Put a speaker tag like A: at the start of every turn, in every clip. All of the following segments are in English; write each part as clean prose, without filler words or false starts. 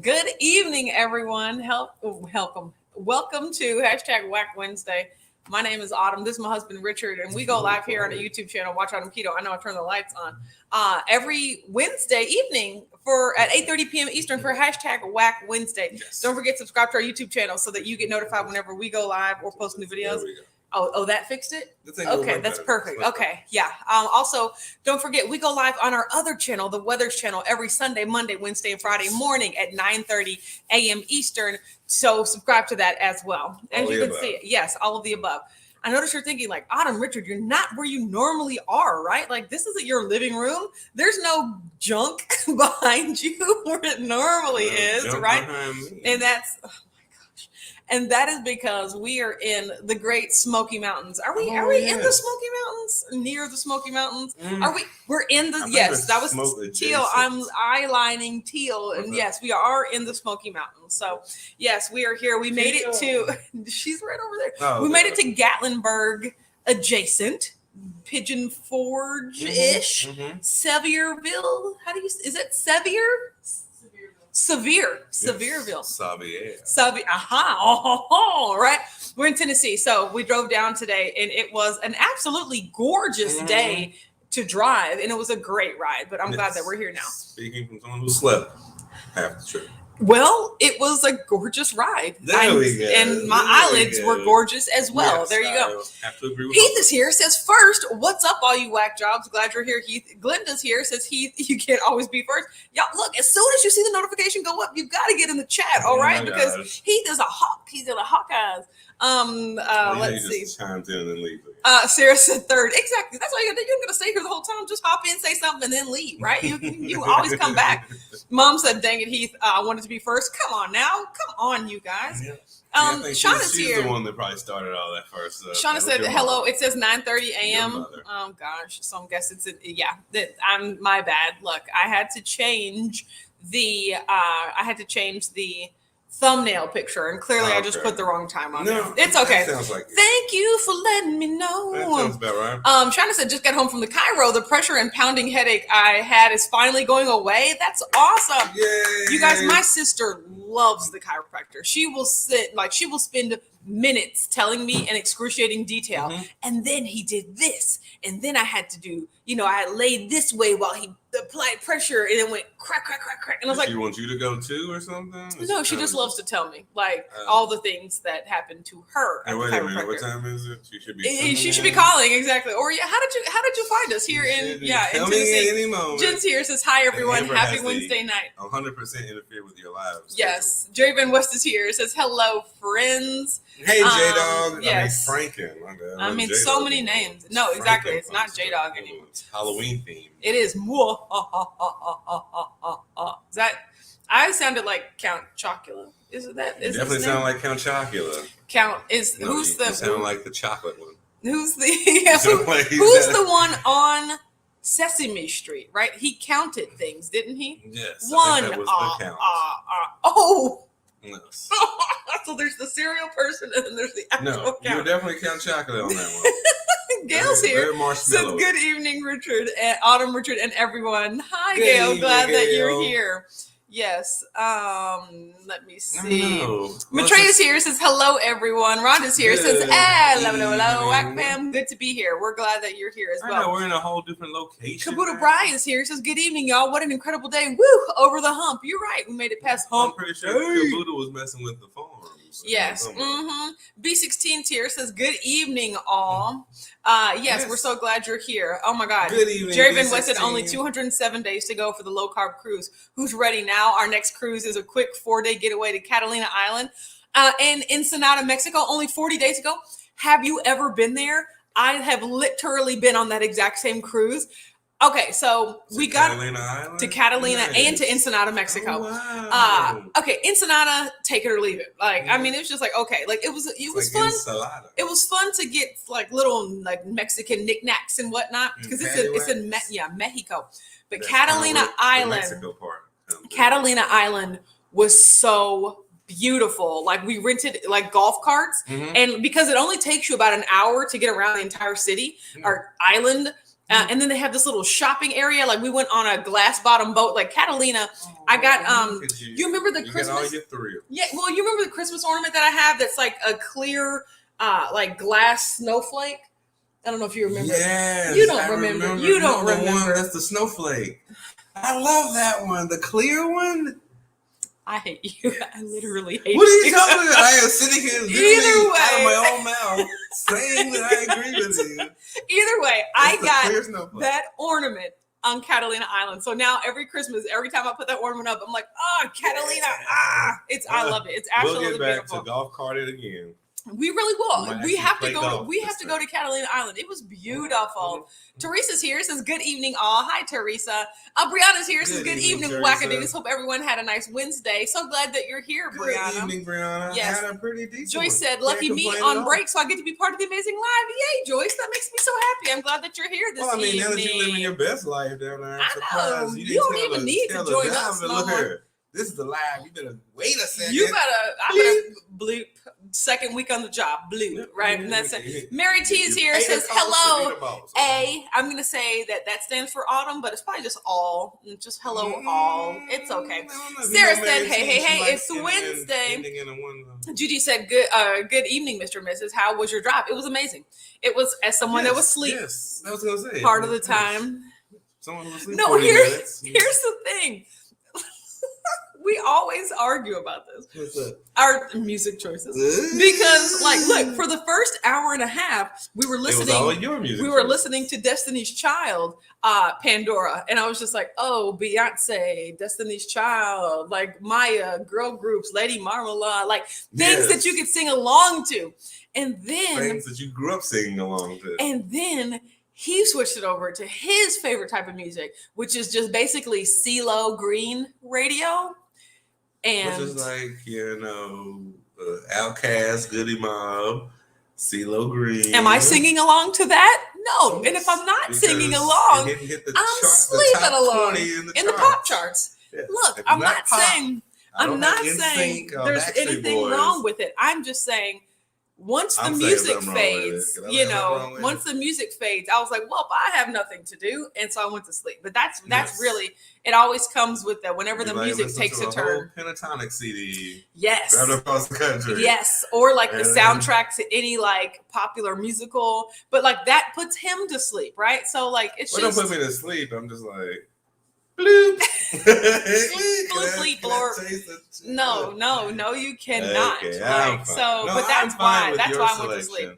A: Good evening, everyone. Welcome to hashtag Whack Wednesday. My name is Autumn. This is my husband, Richard, and we go live here on a YouTube channel, Watch Autumn Keto. I know I turned the lights on. Every Wednesday evening at 8:30 p.m. Eastern for hashtag Whack Wednesday. Yes. Don't forget to subscribe to our YouTube channel so that you get notified whenever we go live or post new videos. Oh, that fixed it? Okay, that's perfect. Okay, yeah. Also, don't forget, we go live on our other channel, the Weathers channel, every Sunday, Monday, Wednesday, and Friday morning at 9:30 a.m. Eastern. So subscribe to that as well. As you can see, yes, all of the above. I notice you're thinking like, Autumn, Richard, you're not where you normally are, right? Like, this isn't your living room. There's no junk behind you where it normally is, right? And that's... And that is because we are in the Great Smoky Mountains. Are we in the Smoky Mountains? Near the Smoky Mountains? We're in the, yes, that was teal. I'm eyelining teal. And yes, we are in the Smoky Mountains. So yes, we are here. We made it to, she's right over there. We made it to Gatlinburg adjacent, Pigeon Forge-ish, Sevierville. Is it Sevier? Sevierville. Right? We're in Tennessee. So we drove down today and it was an absolutely gorgeous day to drive. And it was a great ride, but I'm glad that we're here now.
B: Speaking from someone who slept half the trip.
A: Well, it was a gorgeous ride.
B: There we go.
A: And my eyelids were gorgeous as well. Yes, there you go.
B: Have to agree with
A: Heath is here, says first, what's up, all you whack jobs? Glad you're here, Heath. Glenda's here, says Heath, you can't always be first. Y'all, look, as soon as you see the notification go up, you got to get in the chat, all right? Because Heath is a hawk. He's in a Hawkeyes. Let's see.
B: Chimes in and then leave.
A: Sarah said third. Exactly. That's why you're going to stay here the whole time. Just hop in, say something, and then leave, right? You always come back. Mom said, dang it, Heath, I wanted to be first. Come on now. Come on, you guys.
B: Yeah.
A: Shauna's here.
B: She's the one that probably started all that first.
A: Shauna said, hello. It says 9:30 a.m. Oh, gosh. So I guess I'm my bad. Look, I had to change the thumbnail picture, and clearly I just put the wrong time on there. It's okay.
B: Sounds like
A: Thank you for letting me know.
B: That sounds about right.
A: Shauna said, just got home from the Cairo. The pressure and pounding headache I had is finally going away. That's awesome.
B: Yay.
A: You guys, my sister loves the chiropractor. She will spend minutes telling me in excruciating detail. And then he did this. And then I had to do, I laid this way while he applied pressure, and it went crack, crack, crack, crack. And I was like,
B: she wants you to go too or something?
A: No, she just loves to tell me all the things that happened to her.
B: Hey, wait a minute, what time is it?
A: She should be calling, exactly. Or how did you find us here in Tennessee?
B: Any moment.
A: Jen's here, says hi everyone, happy Wednesday night.
B: 100% interfere with your lives.
A: Yes, Jerry Van West is here, says hello friends.
B: Hey J-Dog.
A: Yes.
B: I mean Franken.
A: I mean so many names. No, exactly. It's not J-Dog anymore.
B: It's Halloween themed.
A: It is. Is that? I sounded like Count Chocula. Is that?
B: You definitely sound like Count Chocula.
A: You
B: sound like the chocolate one.
A: Who's the one on Sesame Street? Right? He counted things, didn't he?
B: Yes.
A: One.
B: That was the count.
A: Yes. So there's the cereal person and then there's the actual count.
B: You definitely Count Chocolate on that one.
A: Gail's here. Says good evening, Richard and Autumn, Richard, and everyone. Hi, Gail. Glad that you're here. Yes. Let me see. Matreya's here. Says hello, everyone. Rhonda's here. Says hello, Whack fam. Good to be here. We're glad that you're here as well.
B: I know, we're in a whole different location.
A: Kabuta Bry is here. Says good evening, y'all. What an incredible day. Woo! Over the hump. You're right. We made it past hump.
B: I'm pretty sure Kabuta was messing with the farm.
A: Yes. B16 here says good evening, all. Yes, we're so glad you're here. Oh my God.
B: Good evening.
A: Jerry Van West said only 207 days to go for the low carb cruise. Who's ready now? Our next cruise is a quick 4-day getaway to Catalina Island and Ensenada, Mexico. Only 40 days ago. Have you ever been there? I have literally been on that exact same cruise. Okay, so we got to Catalina and to Ensenada, Mexico.
B: Oh, wow.
A: Okay, Ensenada, take it or leave it. I mean, it was just okay. It was fun.
B: Ensalada.
A: It was fun to get little Mexican knickknacks and whatnot because it's in Mexico. But Catalina Island, Catalina Island was so beautiful. We rented golf carts, and because it only takes you about an hour to get around the entire city or island. And then they have this little shopping area. Like we went on a glass bottom boat, like Catalina. I got you remember the Christmas?
B: Got all your thrill.
A: Yeah, well, you remember the Christmas ornament that I have that's like a clear like glass snowflake? I don't know if you remember.
B: Yes,
A: you don't remember. You don't remember.
B: One, that's the snowflake. I love that one. The clear one.
A: I hate you. I literally hate you.
B: What are you talking about? I am sitting here
A: Either way,
B: out of my own mouth saying that I agree with you.
A: Either way, I got that ornament on Catalina Island. So now every Christmas, every time I put that ornament up, I'm like, oh, Catalina, I love it. It's absolutely beautiful.
B: We'll get back to golf cart it again.
A: We really will. We have to go. We have to go to Catalina Island. It was beautiful. Teresa's here. Says good evening, all. Hi, Teresa. Brianna's here. Says good evening, Wackadoos. Hope everyone had a nice Wednesday. So glad that you're here, Brianna.
B: Good evening, Brianna.
A: Yes.
B: Had a pretty decent
A: Joyce
B: one.
A: said, "Lucky me on break, so I get to be part of the amazing live." Yay, Joyce! That makes me so happy. I'm glad that you're here this evening.
B: Now that you're living your best life down there,
A: I know. You don't even need to join us.
B: Look here. This is the live. You better wait a second.
A: I better bloop. Second week on the job, bloop, right? And that's it. Mary T is here, says hello. I'm going to say that stands for autumn, but it's probably just all. Just hello, all. It's okay. Sarah said, hey, it's Wednesday. Judy said, good evening, Mr. and Mrs. How was your drive? It was amazing. It was, as someone that was asleep.
B: Yes, I was going to say.
A: Part of the time.
B: Someone was asleep.
A: No, here's the thing. We always argue about this. Our music choices. Because, look, for the first hour and a half, we were listening.
B: It was all your music.
A: We were listening to Destiny's Child, Pandora. And I was just like, oh, Beyonce, Destiny's Child, like Maya, girl groups, Lady Marmalade, like things that you could sing along to. And then.
B: Things that you grew up singing along to.
A: And then. He switched it over to his favorite type of music, which is just basically CeeLo Green radio. And
B: which is Outkast, Goody Mob, CeeLo Green.
A: Am I singing along to that? No. And if I'm not singing along, I'm sleeping along in the pop charts. Yes. Look, I'm not saying there's anything wrong with it. I'm just saying once the music fades, once the music fades, I was like, well, I have nothing to do. And so I went to sleep. But that's really, it always comes with that whenever the music takes a turn.
B: Pentatonic CD.
A: Yes.
B: Right across the country.
A: Yes. Or like the soundtrack to any like popular musical. But like that puts him to sleep, right? So like it's just.
B: Don't put me to sleep. I'm just like. Bloop.
A: Bloop, No, you cannot.
B: Okay,
A: but that's why I went to sleep.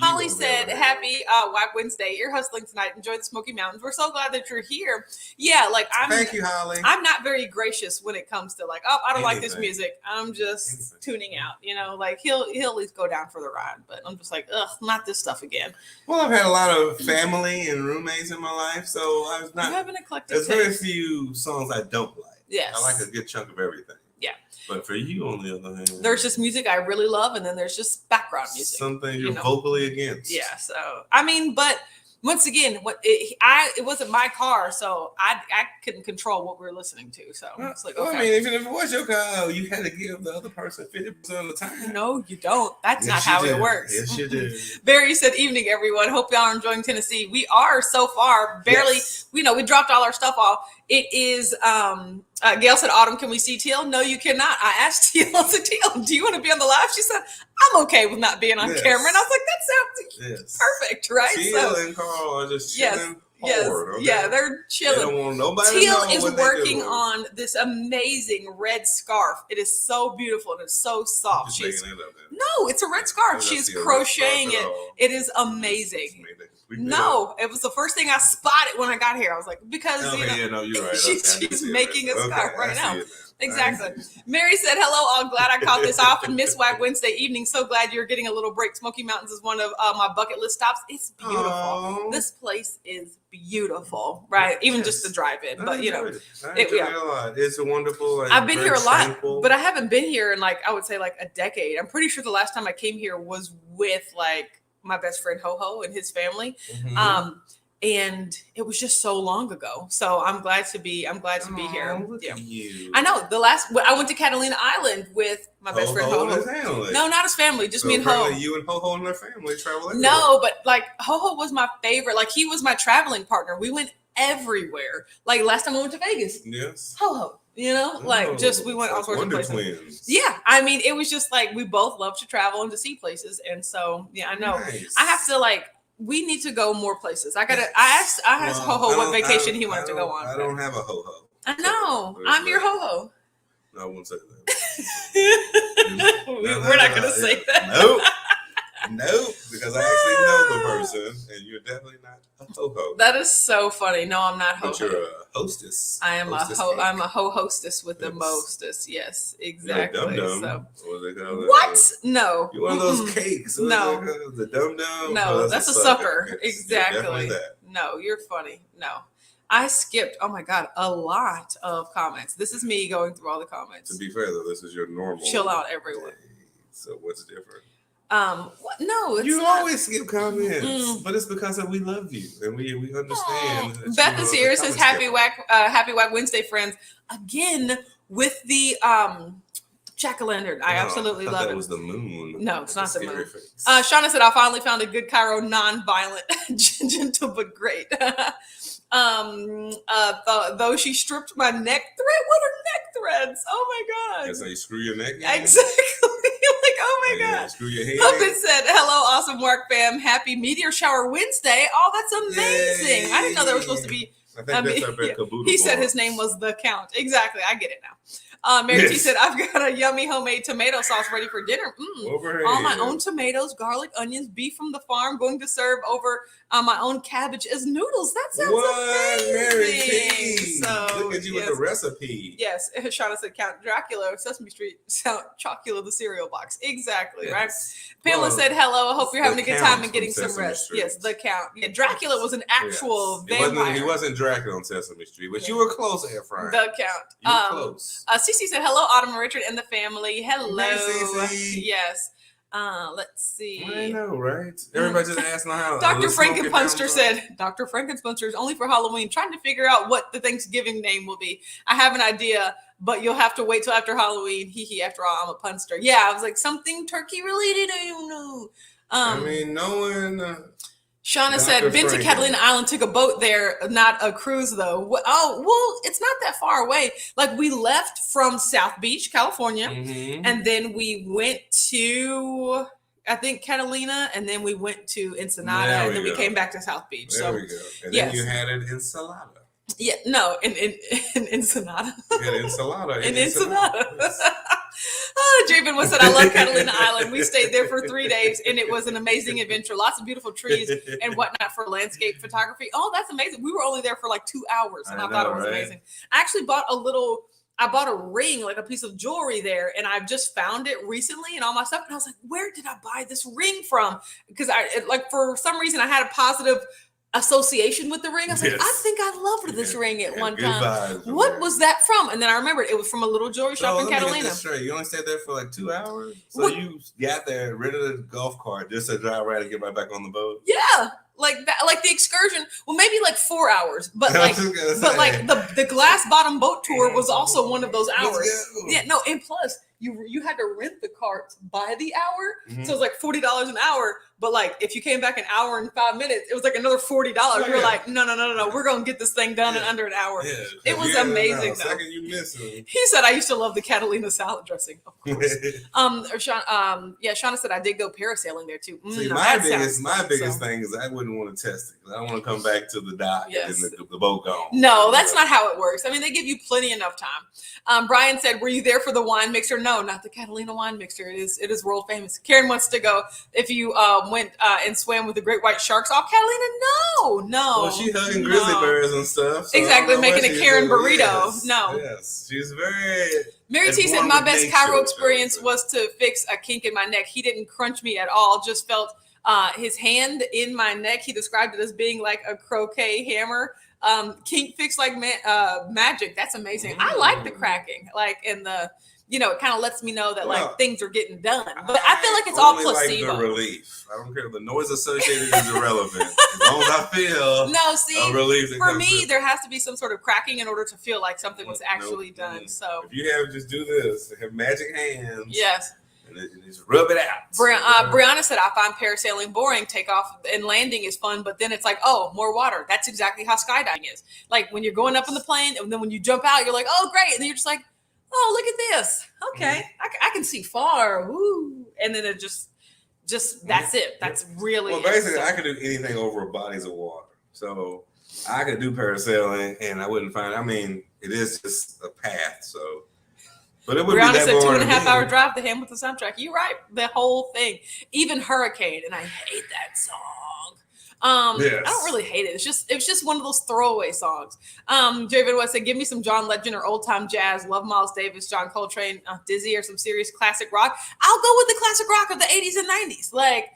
A: Holly said, happy Whack Wednesday. You're hustling tonight. Enjoy the Smoky Mountains. We're so glad that you're here. Yeah,
B: thank you, Holly.
A: I'm not very gracious when it comes to I don't like this music. I'm just tuning out. He'll at least go down for the ride. But I'm just like, ugh, not this stuff again.
B: Well, I've had a lot of family and roommates in my life, so I was not.
A: You have an eclectic
B: There's very few songs I don't like.
A: Yes.
B: I like a good chunk of everything.
A: Yeah.
B: But for you, on the other hand,
A: there's just music I really love, and then there's just background music.
B: Something you're vocally against.
A: Yeah. So but once again, it wasn't my car, so I couldn't control what we were listening to. So it's like, okay.
B: I mean, even if it was your car, you had to give the other person 50% of the time.
A: No, you don't. That's not how it works.
B: Yes, you do.
A: Barry said, "Evening, everyone. Hope y'all are enjoying Tennessee. We are so far. Barely. Yes. We dropped all our stuff off. It is." Gail said, Autumn, can we see Teal? No, you cannot. I asked Teal, I said, Teal, do you want to be on the live? She said, I'm okay with not being on camera. And I was like, that sounds perfect, right?
B: Teal and Carl are just chilling forward. Okay?
A: Yeah, they're chilling.
B: They don't want nobody
A: Teal
B: to know
A: is
B: what
A: working on this amazing red scarf. It is so beautiful and it's so soft. No, it's a red scarf. She's crocheting it. It is amazing. No, it was the first thing I spotted when I got here. I was like, because
B: you're right.
A: She's making a scarf right now. Exactly. Mary said, hello, all glad I caught this off and Miss Wag Wednesday evening. So glad you're getting a little break. Smoky Mountains is one of my bucket list stops. It's beautiful. Aww. This place is beautiful, right? Even just the drive in, but
B: I enjoy it a lot. It's wonderful.
A: I've been here a lot, but I haven't been here in I would say a decade. I'm pretty sure the last time I came here was with my best friend Ho and his family. Mm-hmm. And it was just so long ago. So I'm glad to be here.
B: Look at you.
A: I know I went to Catalina Island with my best friend Ho Ho. No, not his family, just me and Ho.
B: You and Ho Ho and their family travel everywhere.
A: No, but like Ho Ho was my favorite. Like he was my traveling partner. We went everywhere. Like last time I went to Vegas.
B: Yes.
A: Ho Ho. You know, like just we went all sorts of places.
B: Twins.
A: Yeah, I mean, it was just like we both love to travel and to see places, and so yeah, I know.
B: Nice.
A: I have to like. We need to go more places. I asked Ho Ho what vacation he wanted to go on.
B: I don't have a Ho Ho.
A: I know. I'm your Ho Ho.
B: No, I won't say that.
A: We're not going to say that.
B: Nope, because I actually know the person, and you're definitely not a ho-ho.
A: That is so funny. No, I'm not ho-ho.
B: But you're a hostess.
A: I am I'm a ho-hostess with the mostest. Yes, exactly.
B: You're a dum-dum.
A: So.
B: What? They call it?
A: What? No.
B: You're one of those cakes.
A: No.
B: The dum-dum?
A: No, that's a sucker. Exactly.
B: Definitely that.
A: No, you're funny. No. I skipped, oh my God, a lot of comments. This is me going through all the comments.
B: To be fair, though, this is your normal.
A: Chill out, everyone.
B: Day. So what's different?
A: No, it's
B: you
A: not.
B: Always skip comments, but it's because we love you and we understand.
A: That Beth is here. Says happy Whack Wednesday, friends. Again with the jack-o'-lantern. I absolutely love it.
B: That was the moon.
A: No, it's not the moon. Shauna said I finally found a good Cairo, non-violent, gentle but great. Though she stripped my neck thread. What are neck threads? Oh my God.
B: That's how you screw your neck.
A: Exactly. Like, oh my God.
B: Screw your head.
A: Puppet said, hello, awesome work, fam. Happy Meteor Shower Wednesday. Oh, that's amazing. Yay. I didn't know there was supposed to be.
B: I think that's up at Caboodle.
A: He said his name was The Count. Exactly. I get it now. Mary T said, I've got a yummy homemade tomato sauce ready for dinner. All my own tomatoes, garlic, onions, beef from the farm, going to serve over my own cabbage as noodles. That sounds amazing.
B: Mary T.
A: So,
B: look at you with the recipe.
A: Yes. Shauna said, Count Dracula, Sesame Street, Chocula, the cereal box. Exactly, right? Pamela said, hello. I hope you're having a good time and getting some rest. Street. Yes, the Count. Yeah, Dracula was an actual vampire.
B: He wasn't Dracula on Sesame Street, but you were close, Air Fryer.
A: The Count.
B: You were close.
A: Cece said, hello, Autumn and Richard and the family. Hello.
B: Hey,
A: yes. Let's see.
B: I know, right? Everybody just asking how.
A: Dr. Frankenpunster said, Dr. Frankenpunster is only for Halloween. Trying to figure out what the Thanksgiving name will be. I have an idea, but you'll have to wait till after Halloween. Hee hee. After all, I'm a punster. Yeah, I was like something turkey related. I don't know.
B: I mean, no one.
A: Shauna said, been to Catalina Island, took a boat there, not a cruise though. Oh, well, it's not that far away. Like we left from South Beach, California, and then we went to, I think, Catalina, and then we went to Ensenada, and then we came back to South Beach.
B: There we go. And then you had an ensalada.
A: Yeah, no, in Ensenada.
B: You had ensalada.
A: In Ensenada. Draven was said, I love Catalina Island. We stayed there for 3 days, and it was an amazing adventure. Lots of beautiful trees and whatnot for landscape photography. Oh, that's amazing. We were only there for like 2 hours, and I thought it was amazing. I actually bought a ring, like a piece of jewelry there, and I've just found it recently and all my stuff. And I was like, where did I buy this ring from? Because for some reason, I had a positive association with the ring. I was like, I think I loved this ring at one time. What was that from? And then I remembered it was from a little jewelry shop in Catalina.
B: You only stayed there for like 2 hours? So you got there, rented a golf cart just to drive right and get right back on the boat?
A: Yeah. Like that, like the excursion, well, maybe like 4 hours, but like the glass bottom boat tour was also one of those hours. Yeah, no, and plus you had to rent the cart by the hour, so it was like $40 an hour. But like if you came back an hour and 5 minutes, it was like another $40. You're like, no, we're gonna get this thing done in under an hour. Yeah. It was amazing.
B: Second you miss it.
A: He said I used to love the Catalina salad dressing. Of course. Shauna said I did go parasailing there too.
B: See, my biggest thing is I wouldn't want to test it. I don't want to come back to the dock and the boat gone.
A: No, that's not how it works. I mean, they give you plenty enough time. Brian said, were you there for the wine mixer? No, not the Catalina wine mixer. It is world famous. Karen wants to go. If you went and swam with the great white sharks off Catalina, no.
B: Well, she hugging grizzly bears and stuff.
A: So exactly, making a Karen burrito.
B: Yes,
A: no.
B: Yes, she's very.
A: Mary T said, my best Cairo experience was to fix a kink in my neck. He didn't crunch me at all, just felt his hand in my neck. He described it as being like a croquet hammer. Kink fix like magic. That's amazing. I like the cracking, like in the, it kind of lets me know that like things are getting done. But I feel like it's all placebo.
B: Like the relief. I don't care. The noise associated is irrelevant. As long as I feel a relief.
A: For me, there has to be some sort of cracking in order to feel like something was actually done. So
B: if you just do this, have magic hands.
A: Yes.
B: And just rub it out.
A: Brianna said, I find parasailing boring. Takeoff and landing is fun, but then it's like, oh, more water. That's exactly how skydiving is. Like when you're going up in the plane, and then when you jump out, you're like, oh, great. And then you're just like, oh, look at this. Okay, I can see far. Woo. And then it just that's it. That's really
B: well. Basically, I could do anything over bodies of water. So I could do parasailing, and I wouldn't find. I mean, it is just a path. So. But it would
A: Brianna
B: be that
A: said 2.5 hour drive to Hamilton soundtrack. You're right. The whole thing. Even Hurricane. And I hate that song. Yes. I don't really hate it. It's just one of those throwaway songs. David West said, give me some John Legend or old time jazz. Love Miles Davis, John Coltrane, Dizzy, or some serious classic rock. I'll go with the classic rock of the 80s and 90s. Like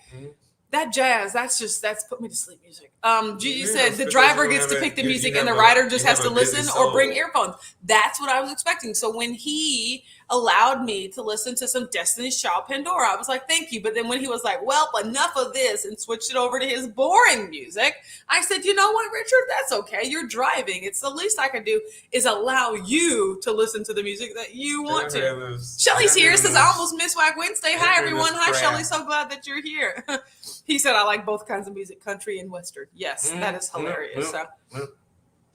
A: that jazz, that's put me to sleep music. Gigi said the driver gets to pick the music and the rider just has to listen or bring earphones. That's what I was expecting. So when he allowed me to listen to some Destiny's Child Pandora, I was like, thank you. But then when he was like, well, enough of this, and switched it over to his boring music, I said, you know what, Richard, that's okay. You're driving. It's the least I can do is allow you to listen to the music that you want to. Shelly's here. Says, I almost missed Wack Wednesday. Hi, everyone. Hi, Shelly. So glad that you're here. He said, I like both kinds of music, country and Western. Yes, that is hilarious.
B: But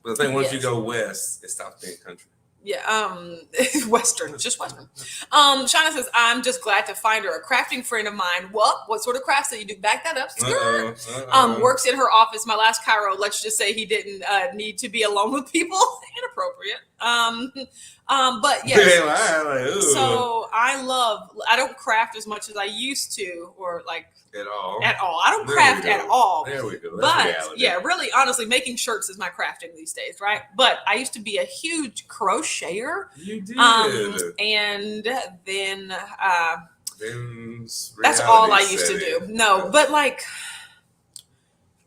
B: the thing, once you go west, it stops being country.
A: Yeah, Western, just Western. Shauna says, I'm just glad to find her. A crafting friend of mine. Well, what sort of crafts do you do? Back that up. Works in her office. My last Cairo, let's just say he didn't need to be alone with people. Inappropriate. But yes. So I don't craft as much as I used to, or like at all. I don't craft at all.
B: There we go.
A: That's but yeah, really, honestly, making shirts is my crafting these days, right? But I used to be a huge crocheter.
B: You did.
A: And then that's all I used to do. No, but like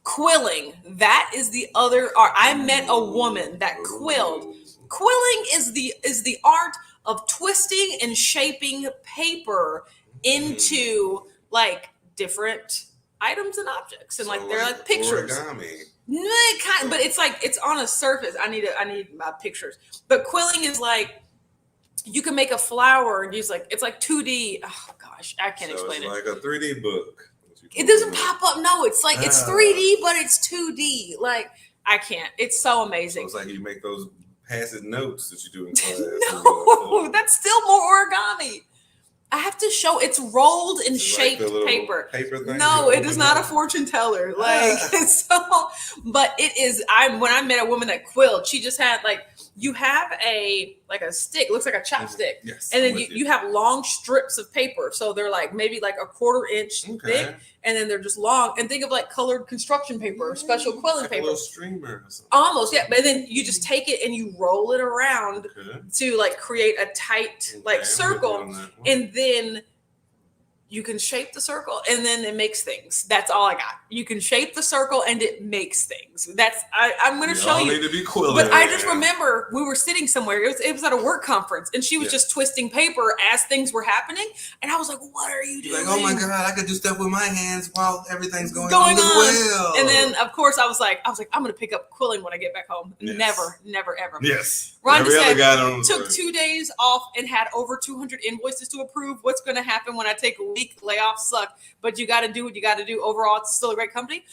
A: quilling, that is the other art. I met a woman that quilled. Quilling is the art of twisting and shaping paper into like different items and objects, and like they're like pictures.
B: Origami.
A: But it's like it's on a surface. I need my pictures. But quilling is like you can make a flower and use like it's like 2D. Oh gosh, I can't explain it.
B: It's like a 3D book.
A: It doesn't pop up. No, it's like it's 3D, but it's 2D. Like I can't. It's so amazing.
B: So it's like you make those passive notes that you do in class.
A: No, that's still more origami. I have to show it's rolled in shaped paper.
B: Thing
A: no, it is not a fortune teller. Like but it is. When I met a woman that quilled, she just had like you have a stick, looks like a chopstick,
B: yes,
A: and then you have long strips of paper, so they're like maybe like a 1/4 inch thick, and then they're just long. And think of like colored construction paper, or special quilling paper,
B: a little streamer or something.
A: Almost, yeah. But then you just take it and you roll it around to like create a tight like circle, and then you can shape the circle, and then it makes things. That's all I got. You can shape the circle, and it makes things. That's I'm going to show you.
B: Need to be quilling.
A: But I just remember we were sitting somewhere. It was at a work conference, and she was just twisting paper as things were happening, and I was like, "What are you doing?"
B: Like, oh my god, I could do stuff with my hands while everything's going on as well.
A: And then, of course, I was like, I'm going to pick up quilling when I get back home. Yes. Never, ever.
B: Yes.
A: Rhonda said, took 2 days off and had over 200 invoices to approve. What's going to happen when I take a week? Layoffs suck, but you got to do what you got to do. Overall, it's still a great company.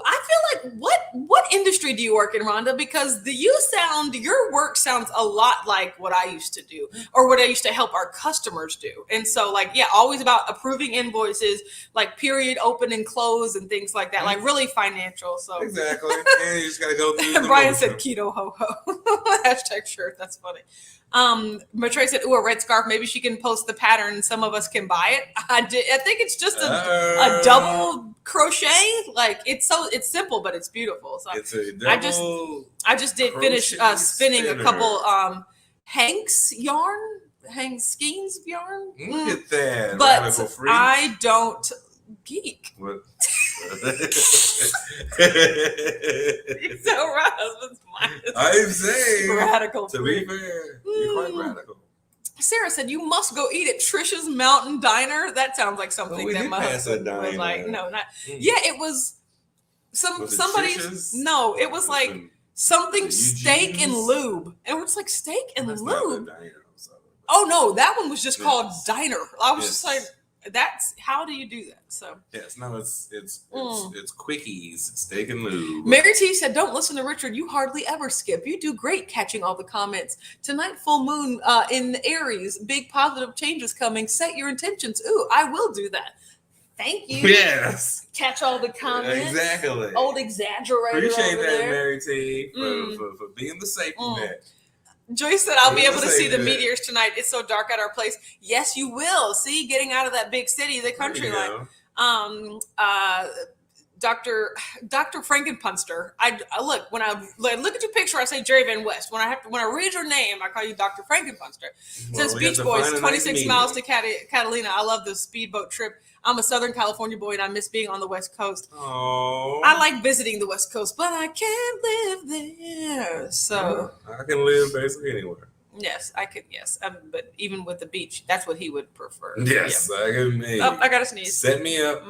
A: I feel like what industry do you work in, Rhonda? Because your work sounds a lot like what I used to do, or what I used to help our customers do. And so, like, yeah, always about approving invoices, like period, open and close, and things like that, like really financial. So
B: exactly, and you just got to go through.
A: And Brian said, "Keto ho ho." Hashtag shirt. That's funny. Matre said, "Ooh, a red scarf. Maybe she can post the pattern. Some of us can buy it." I think it's just a double crochet. Like it's simple, but it's beautiful. So
B: it's a double.
A: I just did finish spinning a couple Hank's skeins of yarn.
B: Look at that.
A: But I don't geek.
B: What?
A: So her husband's minus.
B: I'm saying,
A: radical.
B: To be fair, you're quite radical.
A: Sarah said, "You must go eat at Trisha's Mountain Diner." That sounds like something that my husband would like. No, not. Yeah, it was somebody's. No, it was like something steak and lube, and it's like steak and lube. Oh no, that one was just called Diner. I was just like, that's how do you do that? So
B: yes, no, it's quickies, steak and lube.
A: Mary T said, "Don't listen to Richard. You hardly ever skip. You do great catching all the comments. Tonight, full moon in Aries. Big positive changes coming. Set your intentions. Ooh, I will do that. Thank you.
B: Yes.
A: Catch all the comments.
B: Exactly.
A: Old exaggerator.
B: Appreciate
A: over
B: that,
A: there.
B: Mary T, for being the safety net.
A: Joyce said, "I'll be able to see the meteors tonight. It's so dark at our place." Yes, you will. See, getting out of that big city, the country line. Dr. Frankenpunster. I look when I look at your picture, I say Jerry Van West. When I read your name, I call you Dr. Frankenpunster. Since Beach Boys, 26 miles to Catalina. I love the speedboat trip. I'm a Southern California boy, and I miss being on the West Coast.
B: Oh,
A: I like visiting the West Coast, but I can't live there. So
B: I can live basically anywhere.
A: Yes, I could. Yes, but even with the beach, that's what he would prefer.
B: Yes, yeah. I can.
A: Oh, I got to sneeze.
B: Set me up.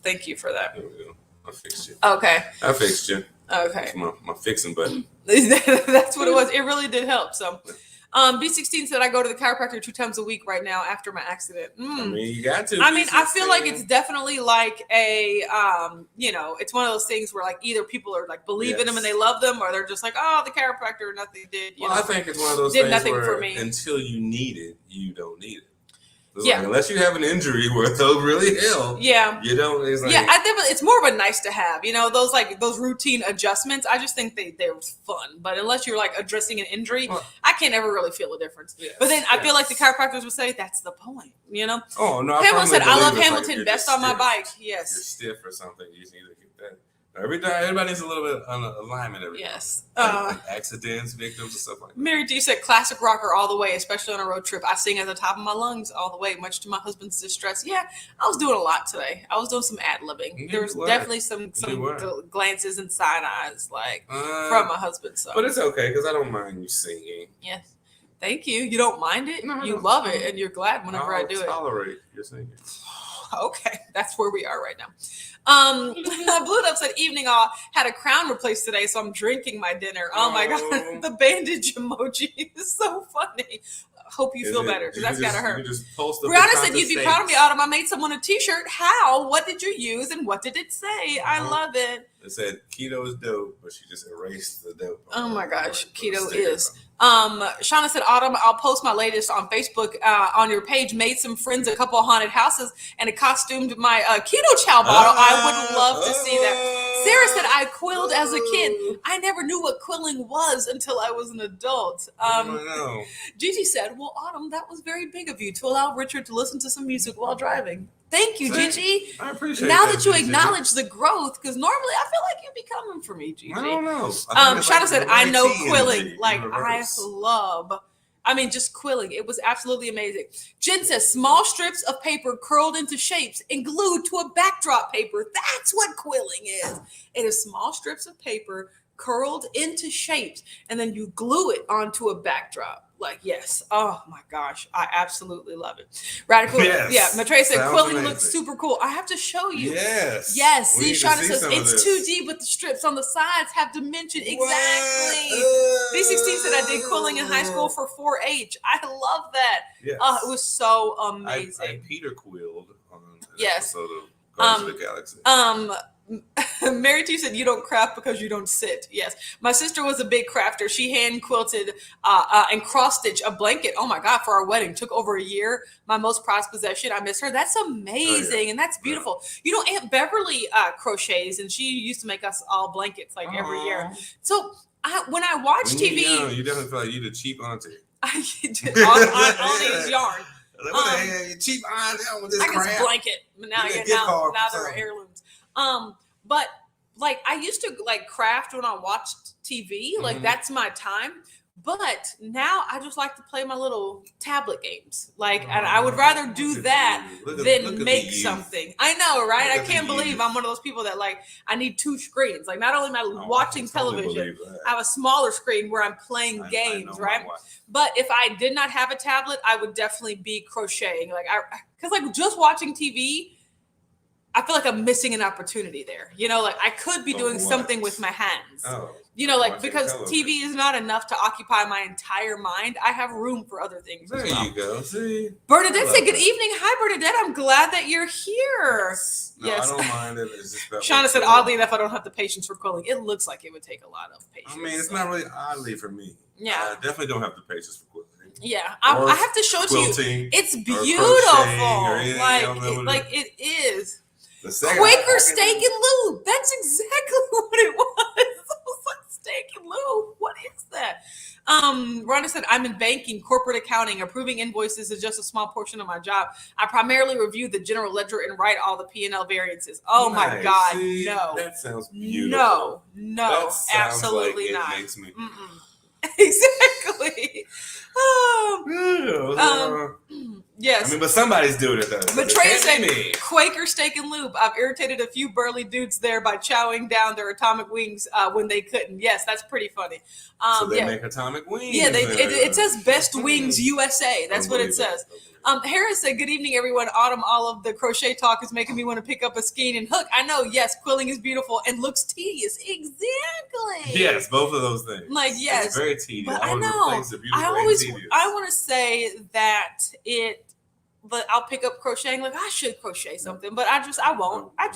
A: Thank you for that.
B: There we go. I fixed you.
A: Okay.
B: I fixed you.
A: Okay.
B: My fixing button.
A: That's what it was. It really did help. So, B16 said, "I go to the chiropractor 2 times a week right now after my accident."
B: I mean, you got to.
A: I mean, I feel like it's definitely like a, it's one of those things where like either people are like believe in them and they love them, or they're just like, oh, the chiropractor, nothing did.
B: I think it's one of those
A: did
B: things
A: nothing
B: where
A: for me.
B: Until you need it, you don't need it.
A: Yeah.
B: Like, unless you have an injury where they'll really help. Yeah. You don't. It's like,
A: I think it's more of a nice to have. Those routine adjustments. I just think they're fun. But unless you're like addressing an injury, I can't ever really feel a difference. Yes, but then I feel like the chiropractors would say that's the point.
B: Oh no.
A: Hamilton said, "I love Hamilton. Like best on my bike." Yes.
B: You're stiff or something. You just need to get that. Everybody needs a little bit of alignment.
A: Yes.
B: Like accidents, victims, and stuff like that.
A: Mary D said, "Classic rocker all the way, especially on a road trip. I sing at the top of my lungs all the way, much to my husband's distress." Yeah, I was doing a lot today. I was doing some ad-libbing. There was definitely some glances and side eyes from my husband. So,
B: but it's okay because I don't mind you singing.
A: Yes. Thank you. You don't mind it?
B: No,
A: you love it, and you're glad whenever I do it.
B: I'll tolerate your singing.
A: Okay, that's where we are right now. Blue Dove said, "Evening all, had a crown replaced today, so I'm drinking my dinner." Oh my God, the bandage emoji is so funny. Hope you feel better because that's gotta hurt. Brianna said, "You'd be proud of me, Autumn. I made someone a t-shirt. How? What did you use and what did it say?" I love it.
B: It said keto is dope, but she just erased the dope.
A: Oh my gosh, keto is. Shauna said, "Autumn, I'll post my latest on Facebook on your page. Made some friends, a couple of haunted houses, and it costumed my keto chow bottle. I would love to see that." Sarah said, "I quilled as a kid. I never knew what quilling was until I was an adult." Gigi said, "Well, Autumn, that was very big of you to allow Richard to listen to some music while driving." Thank you, Gigi.
B: I appreciate
A: now that you acknowledge the growth, because normally I feel like you'd be coming for me, Gigi.
B: I don't know.
A: Shauna said, "I know quilling. Just quilling. It was absolutely amazing." Jen says, "Small strips of paper curled into shapes and glued to a backdrop paper. That's what quilling is. It is small strips of paper curled into shapes, and then you glue it onto a backdrop." Yes. Oh my gosh. I absolutely love it. Radical. Yes. Yeah. Matre said, "Quilling looks super cool. I have to show you."
B: Yes.
A: See, Shauna says, "It's 2D, but the strips on the sides have dimension." Exactly. B16 said, "I did quilling in high school for 4-H. I love that." Yes. It was so amazing.
B: I Peter quilled on an
A: episode
B: of Guardians of the Galaxy.
A: Mary T said, "You don't craft because you don't sit." Yes. My sister was a big crafter. She hand quilted and cross stitched a blanket. Oh my God, for our wedding. Took over a year. My most prized possession. I miss her. That's amazing. And that's beautiful. Aunt Beverly crochets, and she used to make us all blankets every year. So when I watch TV.
B: You definitely feel like you're the cheap auntie.
A: I use yarn.
B: You cheap auntie with this
A: crap. I guess blanket. Now there are heirlooms. But I used to craft when I watched TV. That's my time. But now I just like to play my little tablet games. And I would rather do that than make something. I know, right? I can't believe I'm one of those people that I need two screens. Not only am I watching television, I have a smaller screen where I'm playing games, right? But if I did not have a tablet, I would definitely be crocheting. Because just watching TV, I feel like I'm missing an opportunity there. I could be doing something with my hands. Because TV is not enough to occupy my entire mind. I have room for other things.
B: There you go. See,
A: Bernadette said, "Good evening, hi Bernadette. I'm glad that you're here."
B: Yes, I don't mind it. It's just
A: Shauna said, "Oddly enough, I don't have the patience for quilling. It looks like it would take a lot of patience."
B: I mean, it's not really oddly for me.
A: Yeah,
B: I definitely don't have the patience for quilling.
A: Yeah, I have to show it to you. It's beautiful. It is. Quaker steak and lube. That's exactly what it was. It was like steak and lube. What is that? Rhonda said, I'm in banking, corporate accounting. Approving invoices is just a small portion of my job. I primarily review the general ledger and write all the P&L variances. Oh my God,
B: see,
A: no.
B: That sounds beautiful.
A: No, absolutely not.
B: It makes me.
A: Exactly. Yes.
B: I mean, but somebody's doing it though.
A: But Trey said, Quaker steak and lube. I've irritated a few burly dudes there by chowing down their atomic wings when they couldn't. Yes, that's pretty funny.
B: So they make atomic wings.
A: Yeah, it says Best Wings USA. That's what it says. Harris said, good evening, everyone. Autumn, all of the crochet talk is making me want to pick up a skein and hook. I know, yes, quilling is beautiful and looks tedious. Exactly.
B: Yes, both of those things.
A: Yes.
B: It's very tedious.
A: But I know. I want to say that but I'll pick up crocheting. I should crochet something, but I won't.
B: I'm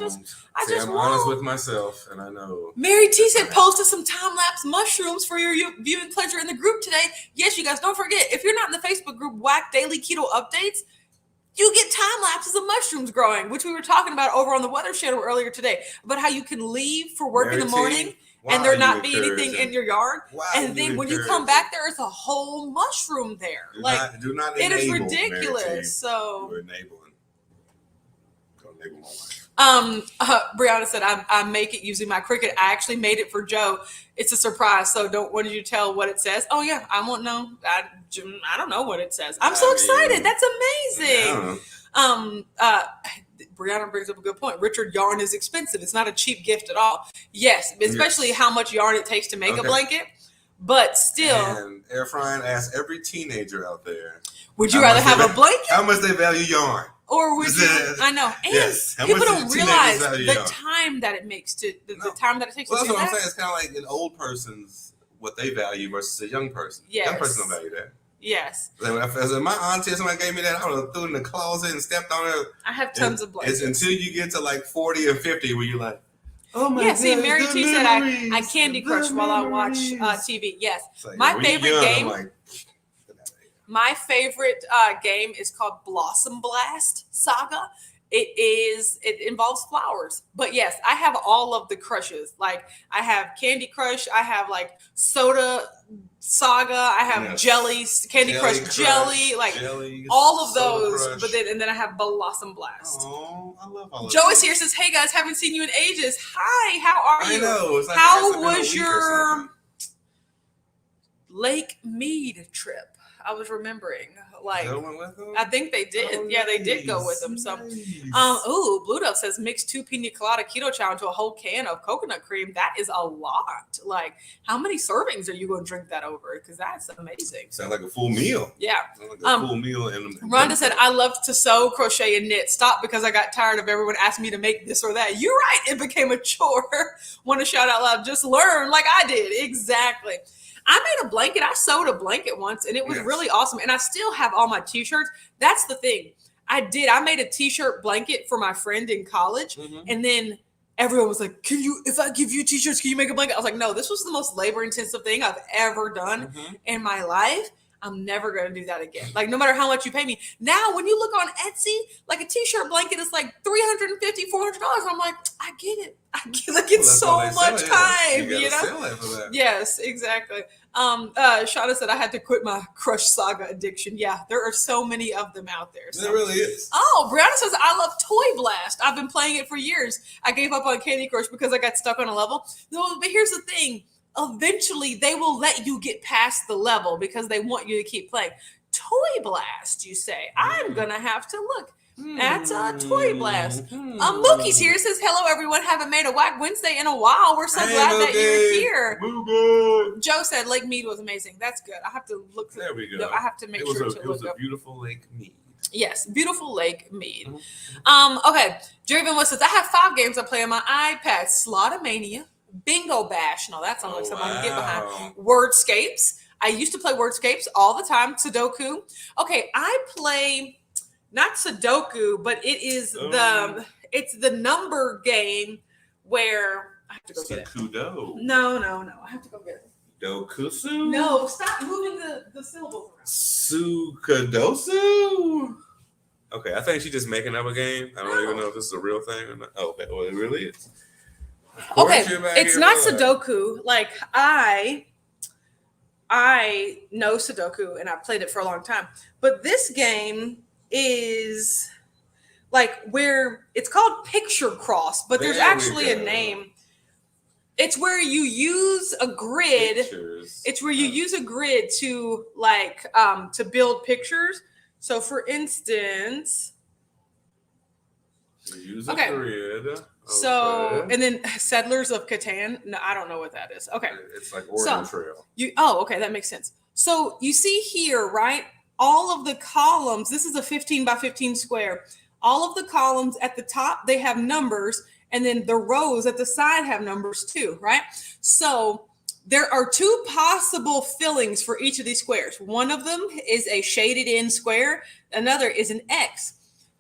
B: honest with myself, and I know.
A: Mary T said, posted some time-lapse mushrooms for your viewing pleasure in the group today. Yes, you guys, don't forget, if you're not in the Facebook group, Whack Daily Keto Updates, you get time lapses of mushrooms growing, which we were talking about over on the Weather Channel earlier today, about how you can leave for work in the morning. And there not be anything in your yard. And then when you come back, there is a whole mushroom there.
B: Do not
A: it is ridiculous. So
B: you're enabling. Don't enable my life.
A: Brianna said, I make it using my Cricut. I actually made it for Joe. It's a surprise. So what did you tell what it says? Oh yeah, I won't know. I don't know what it says. I'm so excited. That's amazing. Yeah. Brianna brings up a good point. Richard, yarn is expensive. It's not a cheap gift at all. Yes, especially how much yarn it takes to make a blanket. But still.
B: And Air Frying asks every teenager out there.
A: Would you rather have a blanket?
B: How much they value yarn?
A: Or would you? I know. And people don't realize the time that it makes the time that it takes to do that.
B: That's what I'm saying. It's kind of like an old person's what they value versus a young person.
A: Yes.
B: Young person don't value that.
A: Yes.
B: If my auntie or somebody gave me that, I would have threw it in the closet and stepped on it.
A: I have tons of blankets.
B: It's until you get to 40 or 50 where you're like, oh my God.
A: Yeah, see, Mary T said I Candy Crush while I watch TV. Yes. My favorite game. My favorite game is called Blossom Blast Saga. It involves flowers. But yes, I have all of the crushes. I have Candy Crush. I have Soda Saga. I have jellies, Candy Crush jelly, jelly, all of those. Crush. But then I have Blossom Blast.
B: Oh, I love all of
A: Joe is here, says, hey guys, haven't seen you in ages. Hi, how are you?
B: I know.
A: How was your Lake Mead trip? I was remembering.
B: Joe went with them?
A: I think they did.
B: Oh,
A: yeah, they did go with them. So, Blue Dove says mix 2 pina colada keto chow into a whole can of coconut cream. That is a lot. How many servings are you going to drink that over? Because that's amazing.
B: Sounds like a full meal.
A: Yeah.
B: Sounds like a full meal.
A: Rhonda said, I love to sew, crochet, and knit. Stop because I got tired of everyone asking me to make this or that. You're right. It became a chore. Want to shout out loud. Just learn like I did. Exactly. I made a blanket. I sewed a blanket once and it was really awesome. And I still have all my t-shirts. That's the thing. I made a t-shirt blanket for my friend in college. Mm-hmm. And then everyone was like, if I give you t-shirts, can you make a blanket? I was like, no, this was the most labor intensive thing I've ever done in my life. I'm never going to do that again. No matter how much you pay me. Now, when you look on Etsy, a t-shirt blanket is $350, $400. I'm like, I get it. It's so much time,
B: you know? Sell it for that.
A: Yes, exactly. Shauna said I had to quit my Crush Saga addiction. Yeah, there are so many of them out there. So.
B: There really is.
A: Oh, Brianna says I love Toy Blast. I've been playing it for years. I gave up on Candy Crush because I got stuck on a level. No, but here's the thing. eventually they will let you get past the level because they want you to keep playing. Toy Blast, you say? I'm gonna have to look. That's a Toy Blast. Mookie's here. It says, hello, everyone. Haven't made a Whack Wednesday in a while. We're so glad that you're here.
B: Mookie.
A: Joe said Lake Mead was amazing. That's good. I have to look.
B: There we go.
A: I have to make sure to look up.
B: It was a beautiful Lake Mead.
A: Yes, beautiful Lake Mead. Okay, Draven West says, I have 5 games I play on my iPad. Slotomania, Bingo Bash. No, that sounds like something I would get behind. Wordscapes. I used to play Wordscapes all the time. Sudoku. Okay, I play not Sudoku, but it is it's the number game where I have to go get it.
B: Sukudo.
A: No. I have to go get it.
B: Dokusu?
A: No, stop moving the syllables around.
B: Sukadosu? Okay, I think she's just making up a game. I don't even know if this is a real thing or not. Oh, okay. Well, it really is.
A: Okay, it's not Sudoku. Like, I know Sudoku, and I've played it for a long time. But this game is like where it's called Picture Cross, but there's actually a name. It's where you use a grid.
B: Pictures.
A: It's where you use a grid to to build pictures. So for instance,
B: use a grid. Okay.
A: So and then Settlers of Catan. No, I don't know what that is. Okay.
B: It's like Oregon Trail.
A: Okay, that makes sense. So you see here, right? All of the columns, this is a 15 by 15 square. All of the columns at the top, they have numbers. And then the rows at the side have numbers too, right? So there are 2 possible fillings for each of these squares. One of them is a shaded in square. Another is an X.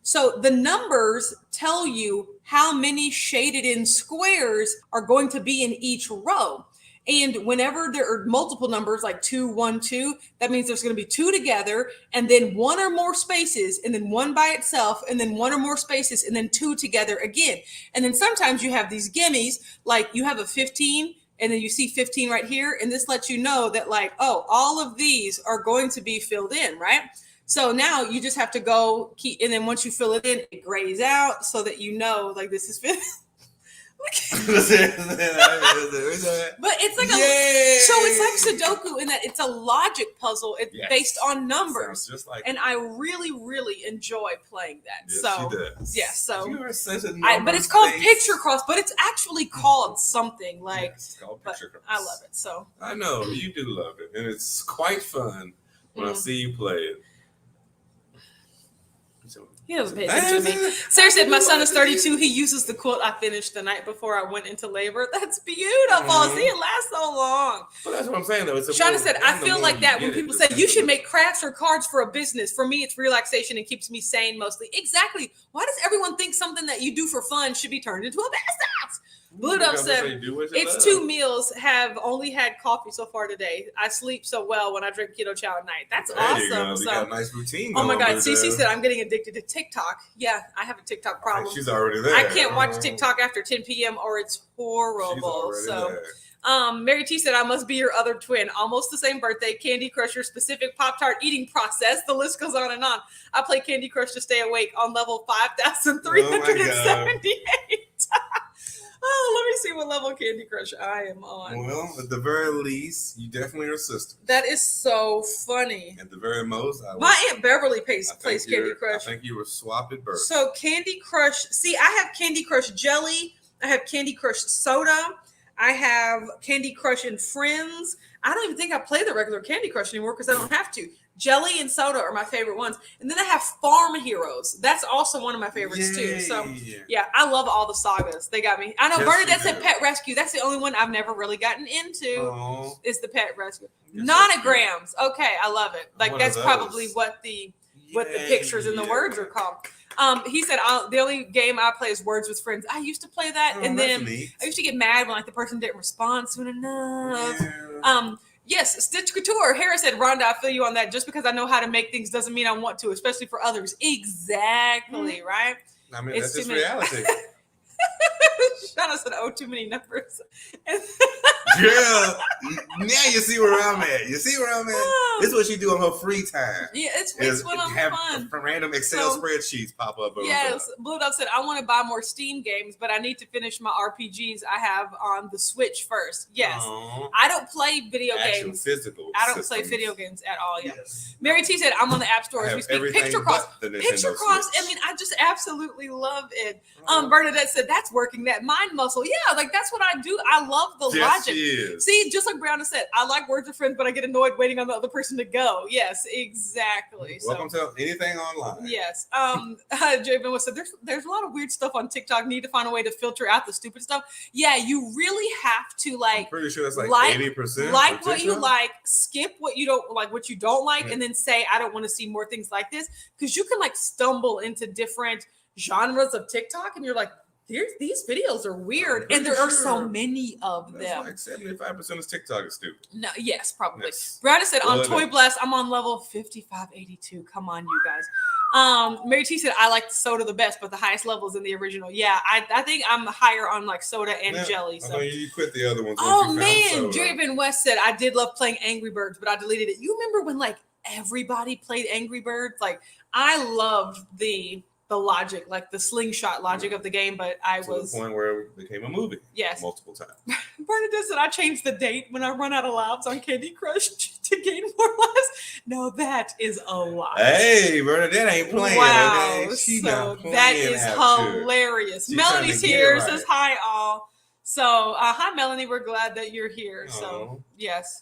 A: So the numbers tell you how many shaded in squares are going to be in each row. And whenever there are multiple numbers like 2, 1, 2, that means there's going to be 2 together and then 1 or more spaces and then 1 by itself and then 1 or more spaces and then 2 together again. And then sometimes you have these gimmies, like you have a 15 and then you see 15 right here. And this lets you know that like, oh, all of these are going to be filled in, right? So now you just have to go keep, and then once you fill it in, it grays out so that you know like this is filled. But it's like so it's like Sudoku in that it's a logic puzzle. It's based on numbers, just like and I really enjoy playing that.
B: Yes,
A: so
B: she does.
A: Yeah, so
B: you are such a
A: but it's called Picture Cross, but it's actually called something like.
B: It's called Picture Cross.
A: I love it. So
B: I know you do love it, and it's quite fun when I see you play it.
A: He doesn't pay attention to me. Sarah said, my son is 32. He uses the quilt I finished the night before I went into labor. That's beautiful. See, it lasts so long.
B: Well, that's what I'm saying, though.
A: Shauna said, I feel like that when people say, you should make crafts or cards for a business. For me, it's relaxation and keeps me sane mostly. Exactly. Why does everyone think something that you do for fun should be turned into a business? Blue Dove said, it's 2 meals, have only had coffee so far today. I sleep so well when I drink keto chow at night. That's awesome.
B: You got a nice routine.
A: Oh my God. Cece said, I'm getting addicted to TikTok. Yeah, I have a TikTok problem.
B: She's already there.
A: I can't watch TikTok after 10 p.m. or it's horrible. So, Mary T said, I must be your other twin. Almost the same birthday. Candy Crush, your specific Pop-Tart eating process. The list goes on and on. I play Candy Crush to stay awake on level 5,378. Oh, let me see what level Candy Crush I am on.
B: Well, at the very least, you definitely are sisters.
A: That is so funny.
B: At the very most,
A: my Aunt Beverly plays Candy Crush.
B: I think you were swapped at birth.
A: So Candy Crush, see, I have Candy Crush Jelly. I have Candy Crush Soda. I have Candy Crush and Friends. I don't even think I play the regular Candy Crush anymore because I don't have to. Jelly and Soda are my favorite ones. And then I have Farm Heroes. That's also one of my favorites too. So yeah, I love all the sagas. They got me. I know Bernadette said Pet Rescue. That's the only one I've never really gotten into is the Pet Rescue. Nonograms. Okay, I love it. Like that's probably what the pictures and the words are called. He said the only game I play is Words with Friends. I used to play that, and then I used to get mad when like the person didn't respond soon enough. Yes, Stitch Couture. Harris said, Rhonda, I feel you on that. Just because I know how to make things doesn't mean I want to, especially for others. Exactly, right?
B: I mean, that's just reality.
A: Shauna said, "Oh, too many numbers." And
B: Girl, now you see where I'm at. You see where I'm at? This is what she do on her free time.
A: Yeah, it's when I'm
B: have
A: fun.
B: Random Excel spreadsheets pop up.
A: Yes, Blue Dove said, "I want to buy more Steam games, but I need to finish my RPGs I have on the Switch first." Yes, I don't play video games.
B: Physical.
A: I don't play video games at all. Yeah. Yes. Mary T said, "I'm on the App Store as we speak." Picture Cross. Picture Cross. I mean, I just absolutely love it. Bernadette said, "That's working that mind muscle." Yeah, like that's what I do. I love the logic. See, just like Brianna said, I like words with friends, but I get annoyed waiting on the other person to go. Yes, exactly.
B: Welcome to anything online.
A: Yes. Javen said, "There's a lot of weird stuff on TikTok. Need to find a way to filter out the stupid stuff." Yeah, you really have to
B: I'm pretty sure it's like 80%.
A: Like what you like, skip what you don't like, and then say, "I don't want to see more things like this," because you can like stumble into different genres of TikTok, and you're like, these videos are weird, and there are so many of them.
B: Like 75% of TikTok is stupid.
A: No, yes, probably. Yes. Brad said on Toy Blast, I'm on level 5582. Come on, you guys. Mary T said, "I like the soda the best, but the highest level is in the original." Yeah, I think I'm higher on like soda and jelly. So
B: you quit the other ones.
A: Oh man, Jerry Van West said, "I did love playing Angry Birds, but I deleted it." You remember when like everybody played Angry Birds? Like I loved the logic, like the slingshot logic of the game, but I was
B: to the point where it became a movie.
A: Yes,
B: multiple times.
A: Bernadette said, "I changed the date when I run out of lives on Candy Crush to gain more lives." No, that is a lie.
B: Hey, Bernadette ain't playing.
A: Wow,
B: okay? She
A: so that is hilarious. Melody's here, says hi all. So hi Melanie, we're glad that you're here. Aww. So yes.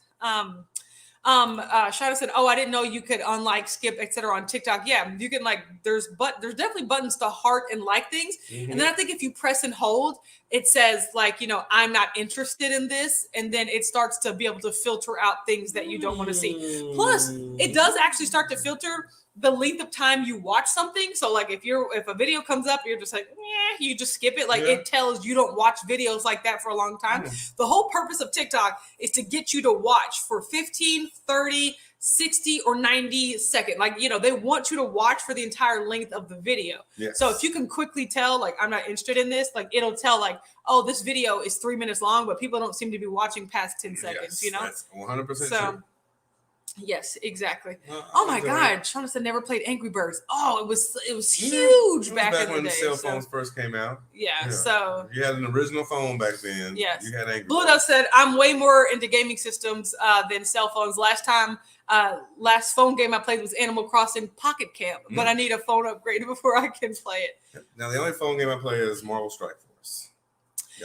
A: Shadow said, "Oh, I didn't know you could unlike, skip, etc. on TikTok." Yeah, you can like. There's definitely buttons to heart and like things, and then I think if you press and hold, it says like I'm not interested in this, and then it starts to be able to filter out things that you don't want to see. Plus, it does actually start to filter the length of time you watch something. So like if a video comes up, you're just like, you just skip it. Like it tells you don't watch videos like that for a long time. The whole purpose of TikTok is to get you to watch for 15, 30, 60 or 90 seconds. Like, they want you to watch for the entire length of the video. Yes. So if you can quickly tell, like, I'm not interested in this, like it'll tell like, oh, this video is 3 minutes long, but people don't seem to be watching past 10 seconds,
B: That's 100%
A: so,
B: true.
A: Yes, exactly. Oh my God, Shauna said never played Angry Birds. Oh, it was huge back in the day.
B: When cell phones first came out.
A: Yeah, so
B: you had an original phone back then.
A: Yes,
B: you had Angry
A: Blue Dove said I'm way more into gaming systems than cell phones. Last phone game I played was Animal Crossing Pocket Camp, but I need a phone upgrade before I can play it.
B: Now the only phone game I play is Marvel Strike Force.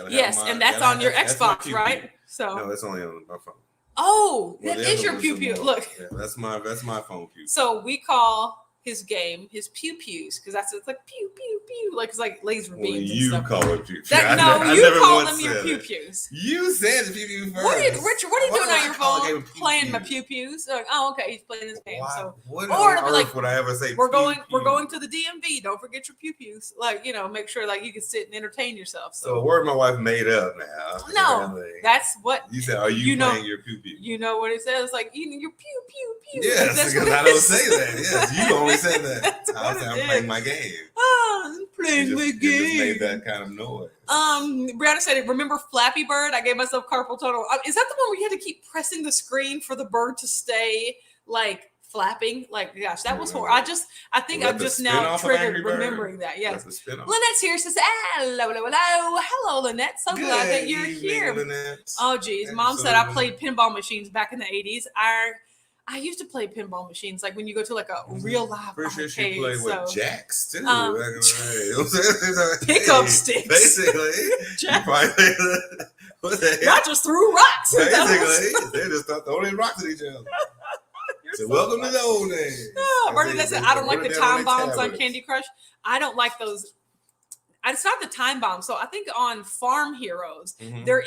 A: Yes, and that's on your Xbox, right? So
B: no, that's only on my phone.
A: Oh, that is your pew pew. Look,
B: that's my phone pew.
A: So we call his game his pew pews because it's like pew pew pew, like it's like laser beams.
B: You and stuff. Call it pew pew.
A: You call them your pew pews.
B: You said pew pew first.
A: Richard, what are you doing on your phone? Playing my pew pews. Like, oh, okay, he's playing his game.
B: Why?
A: So
B: what on earth would I ever say?
A: We're going to the DMV. Don't forget your pew pews. Like make sure like you can sit and entertain yourself.
B: So a word my wife made up now.
A: No, that's what
B: you said. Are you playing your pew pew?
A: You know what it says? Like your pew pew pew.
B: Yes, because I don't say that. Yes, you only said that. I'm playing my game.
A: I'm playing my game.
B: You just made that kind of noise.
A: Brianna said, "Remember Flappy Bird? I gave myself carpal tunnel." Is that the one where you had to keep pressing the screen for the bird to stay like flapping? Like, gosh, that was horrible. I think I'm just now triggered remembering that. Yes. Lynette's here. Says, hello, Lynette. So glad that you're here.
B: Lynette.
A: Oh, geez. Mom said I played pinball machines back in the 80s. I used to play pinball machines, like when you go to like a real live
B: pretty sure she played with jacks too.
A: Pickup sticks,
B: basically.
A: Not just threw rocks.
B: Basically, they just start throwing rocks at each other. So welcome to the old days.
A: Bernie said, I don't like the time bombs on Candy Crush. I don't like those. It's not the time bomb. So I think on Farm Heroes, there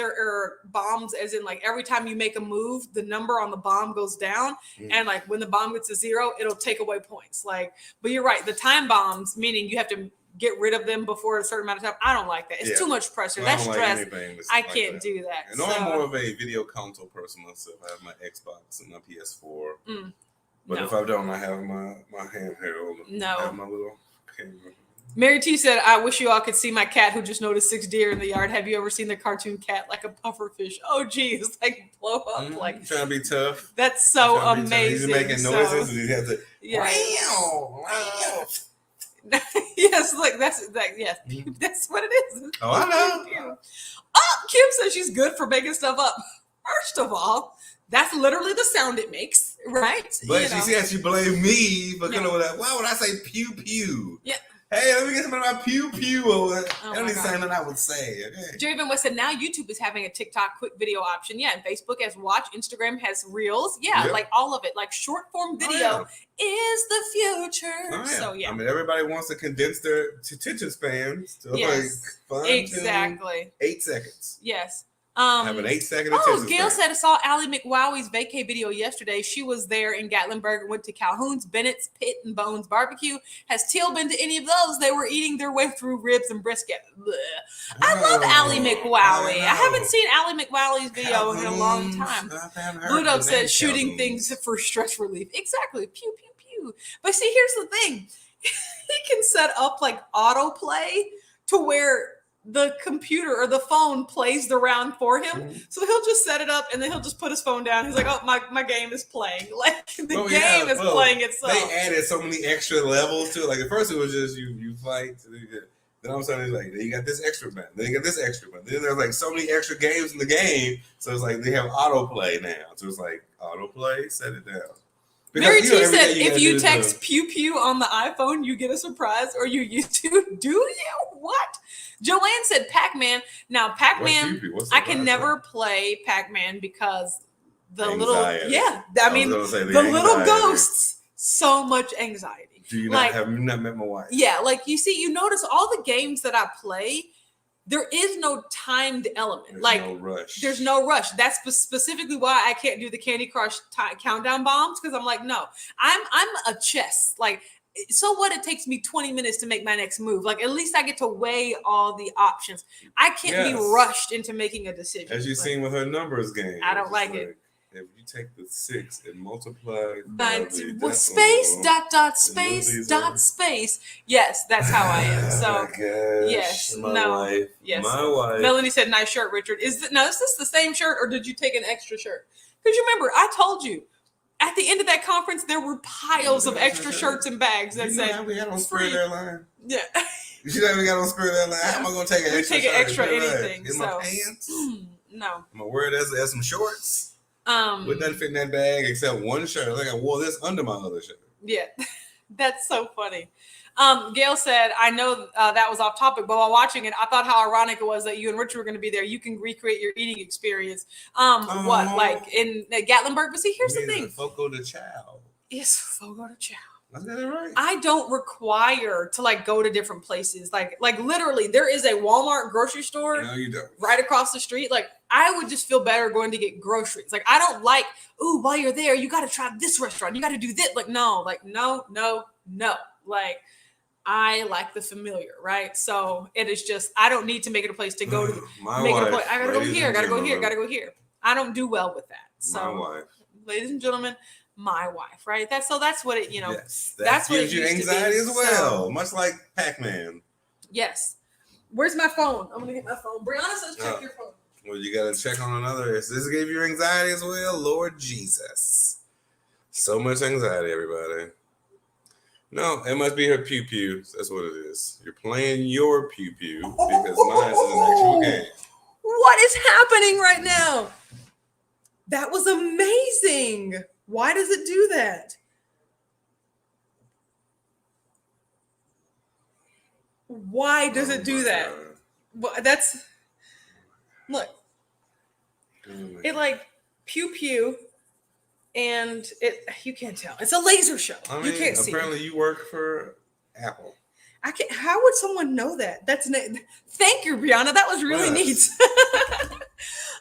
A: are bombs as in like every time you make a move, the number on the bomb goes down. And like when the bomb gets to 0, it'll take away points. Like, but you're right. The time bombs, meaning you have to get rid of them before a certain amount of time. I don't like that. It's too much pressure. That's stress. I can't do that.
B: And I'm more of a video console person myself. I have my Xbox and my PS4. But if I don't, I have my handheld.
A: No.
B: I have my little camera.
A: Mary T said, I wish you all could see my cat who just noticed 6 deer in the yard. Have you ever seen the cartoon cat like a puffer fish? Oh, geez, like blow up. Like
B: trying to be tough.
A: That's so amazing.
B: He's making noises and he has to.
A: Yes, like that's what it is.
B: Oh, I know.
A: Oh, Kim says she's good for making stuff up. First of all, that's literally the sound it makes, right?
B: But she said she blamed me for coming over that. Why would I say pew pew?
A: Yeah.
B: Hey, let me get some of my pew pew over there.
A: Oh,
B: that only saying that I would say. Okay.
A: Javen West said now YouTube is having a TikTok quick video option. Yeah, and Facebook has Watch, Instagram has Reels. Yeah, like all of it. Like short form video is the future. Oh, yeah. So yeah.
B: I mean, everybody wants to condense their attention spans to like fun
A: exactly
B: 8 seconds.
A: Yes.
B: Have an 8-second attention
A: Gail
B: span.
A: said I saw Allie McWowie's vacay video yesterday. She was there in Gatlinburg and went to Calhoun's, Bennett's, Pit and Bones Barbecue. Has Teal been to any of those? They were eating their way through ribs and brisket. I love Allie McWowie. I haven't seen Allie McWowie's video in a long time. Blue Dog said shooting things for stress relief. Exactly. Pew, pew, pew. But see, here's the thing. He can set up like autoplay to where the computer or the phone plays the round for him. So he'll just set it up and then he'll just put his phone down. He's like, oh, my game is playing. Like the game is playing itself.
B: They added so many extra levels to it. Like at first it was just you fight. Then all of a sudden it's like, then you got this extra button. Then you got this extra button. Then there's like so many extra games in the game. So it's like they have autoplay now. So it's like autoplay, set it down. Because,
A: Mary T said if you text pew pew on the iPhone, you get a surprise or you YouTube. Do you? What? Joanne said Pac-Man. Now, Pac-Man, I can never play Pac-Man because the anxiety. The little ghosts, so much anxiety.
B: Do you not have you not met my wife?
A: Yeah, like you see, you notice all the games that I play, there is no timed element. There's no rush. That's specifically why I can't do the Candy Crush countdown bombs because I'm like, no, I'm a chess. Like, so what? It takes me 20 minutes to make my next move. Like, at least I get to weigh all the options. I can't be rushed into making a decision.
B: As you've seen with her numbers game.
A: I don't like it.
B: If you take the 6 and multiply
A: space. Yes, that's how I am. So yes,
B: my wife.
A: Melanie said, "Nice shirt, Richard." Is this the same shirt, or did you take an extra shirt? Because you remember, I told you at the end of that conference there were piles of extra shirts and bags that said
B: we got on Spirit Airline.
A: Yeah.
B: You see that we got on Spirit Airline? How am I going to take an extra?
A: Take an extra anything.
B: In my pants?
A: No.
B: I'm gonna wear it as some shorts. Would nothing fit in that bag except one shirt. Like I wore this under my other shirt.
A: Yeah, that's so funny. Gail said, I know that was off topic, but while watching it, I thought how ironic it was that you and Richard were going to be there. You can recreate your eating experience. Like in Gatlinburg? But see, here's the thing.
B: Fogo de Chao.
A: Yes, Fogo de Chao.
B: I got it right.
A: I don't require to like go to different places. Like literally, there is a Walmart grocery store right across the street. Like I would just feel better going to get groceries. Like I don't like, while you're there, you got to try this restaurant. You got to do this. Like no. Like I like the familiar, right? So it is just I don't need to make it a place to go to. I gotta go here. Gotta go here. Gotta go here. I don't do well with that. So,
B: my wife,
A: ladies and gentlemen. My wife, right? That's what it,
B: Yes,
A: that's what
B: gives you anxiety as well, much like Pac-Man.
A: Yes. Where's my phone? I'm gonna get my phone. Brianna says check your phone.
B: Well, you gotta check on another. Does this give you anxiety as well? Lord Jesus. So much anxiety, everybody. No, it must be her pew pew. That's what it is. You're playing your pew pew because mine is an actual game.
A: What is happening right now? That was amazing. Why does it do that? Why does it do that? Well, that's look. It like pew pew, and you can't tell. It's a laser show. You can't see.
B: Apparently, you work for Apple.
A: I can't. How would someone know that? Thank you, Brianna. That was really neat.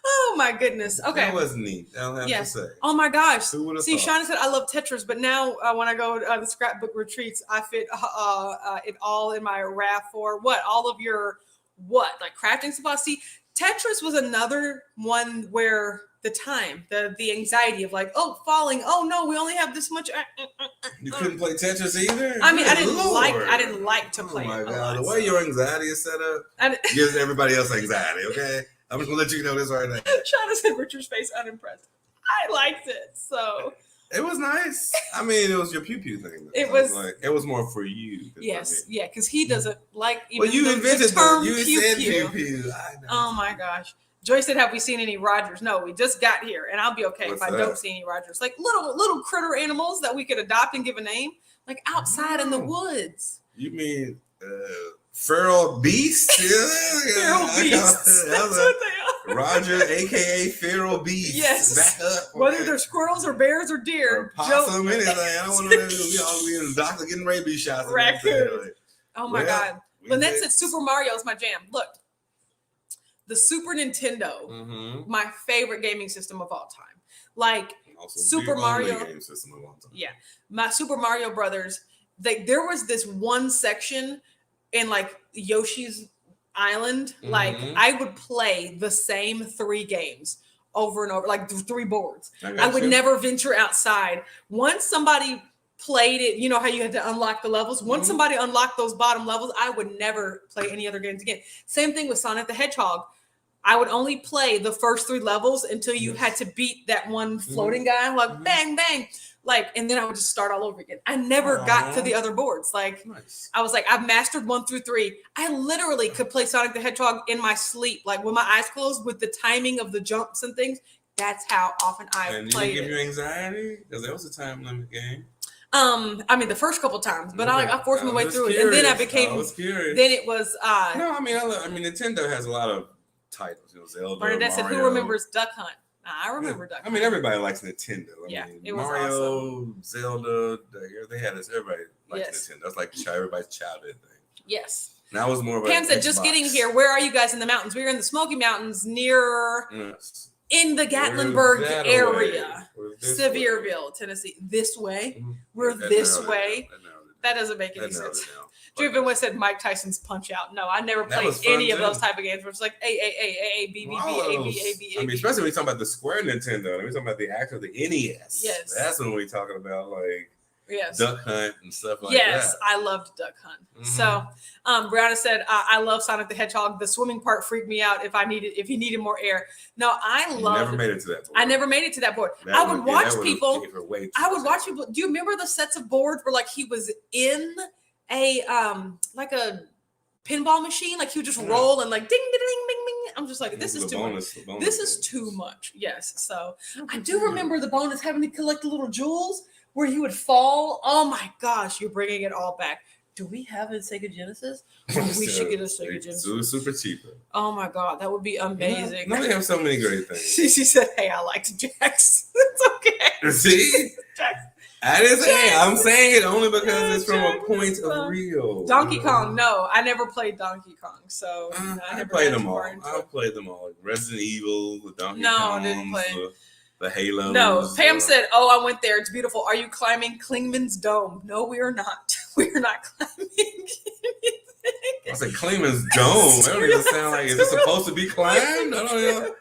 A: Oh my goodness. Okay.
B: That was neat. I don't have to say.
A: Oh my gosh.
B: Who would have
A: See,
B: thought?
A: Shauna said I love Tetris, but now when I go to the scrapbook retreats, I fit it all in my RAV4. What? All of your like crafting supplies. See, Tetris was another one where the anxiety of like, oh, falling. Oh no, we only have this much.
B: You couldn't play Tetris either?
A: I mean, I
B: Good
A: didn't like to play
B: Oh my
A: it.
B: God. The way your anxiety is set up gives everybody else anxiety, okay? I'm just gonna let you know this right now.
A: Shauna said Richard's face unimpressed. I liked it. So
B: it was nice. I mean, it was your pew thing.
A: It was
B: like it was more for you.
A: Yes, yeah, because he doesn't like even
B: well, you invented
A: the term
B: you said
A: pew.
B: I know.
A: Oh my gosh. Joyce said, have we seen any Rogers? No, we just got here, and I'll be okay if I don't see any Rogers. Like little critter animals that we could adopt and give a name, like outside in the woods.
B: You mean feral beasts?
A: Feral beasts. That's what they are.
B: Roger, aka feral beasts.
A: Yes.
B: Back up. Okay.
A: Whether they're squirrels or bears or deer.
B: Or possum, anything. I don't want to know. We all be in the doctor getting rabies shots.
A: Raccoons. Oh my God. Lynette said Super Mario is my jam. Look. The Super Nintendo, my favorite gaming system of all time. Like
B: also
A: Super Mario
B: game system of all time.
A: Yeah, my Super Mario Brothers. There was this one section in like Yoshi's Island. Like I would play the same 3 games over and over, like 3 boards. I would never venture outside. Once somebody played it, you know how you had to unlock the levels. Once somebody unlocked those bottom levels, I would never play any other games again. Same thing with Sonic the Hedgehog. I would only play the first 3 levels until you had to beat that one floating guy. Like bang, bang. Like, and then I would just start all over again. I never got to the other boards. Like I was like, I've mastered 1 through 3. I literally could play Sonic the Hedgehog in my sleep, like with my eyes closed, with the timing of the jumps and things. That's how often I played it.
B: Did it give you anxiety? Because that was a time limit game.
A: I mean the first couple times, but I forced my way through it, and then I became. I was curious. Then it was.
B: No, I mean, Nintendo has a lot of titles. You know, Zelda,
A: Bernadette
B: Mario.
A: said, "Who remembers Duck Hunt?" I remember Duck Hunt.
B: I mean, everybody likes Nintendo.
A: I mean, it was
B: Mario,
A: awesome.
B: Zelda. They had this. Everybody likes Nintendo. That's like everybody's childhood thing.
A: Yes.
B: That was more of a.
A: Pam said, "Just getting here. Where are you guys in the mountains? We are in the Smoky Mountains near."
B: Yes.
A: In the Gatlinburg area, Sevierville, Tennessee. This way, we're this way. That doesn't make any sense. Driven West said Mike Tyson's Punch Out. No, I never played any of those type of games where it's like A, B, B, B, A, B, A, B, A.
B: I mean, especially when we talk about the Square Nintendo, we're talking about the actual NES.
A: Yes,
B: that's when we're talking about like. Duck Hunt and stuff like that.
A: Yes, I loved Duck Hunt. So, Brianna said, "I love Sonic the Hedgehog. The swimming part freaked me out. If he needed more air." No, I loved.
B: Never made it to that board.
A: I never made it to that board. I would watch people. I would watch people. Do you remember the sets of boards where like he was in a like a pinball machine? Like he would just roll and like ding ding ding ding ding. I'm just like, this is too much. This is too much. Yes. So I do remember the bonus having to collect the little jewels. Where he would fall. Oh my gosh, you're bringing it all back. Do we have a Sega Genesis? We should get a Sega Genesis.
B: It was super cheap.
A: Oh my God, that would be amazing.
B: No, they have so many great things.
A: She said, "Hey, I liked Jax." It's okay.
B: See?
A: Jax.
B: I didn't say it. I'm saying it only because it's from a point of real.
A: Donkey Kong. No, I never played Donkey Kong. So
B: I never played them all. I played them all. Resident Evil, the Donkey Kong.
A: I didn't play.
B: The Halo.
A: No, Pam said, "Oh, I went there. It's beautiful. Are you climbing Klingman's Dome?" No, we are not. We are not climbing anything.
B: I said Klingman's Dome. That don't even sound like. Is it supposed to be climbed? I don't know.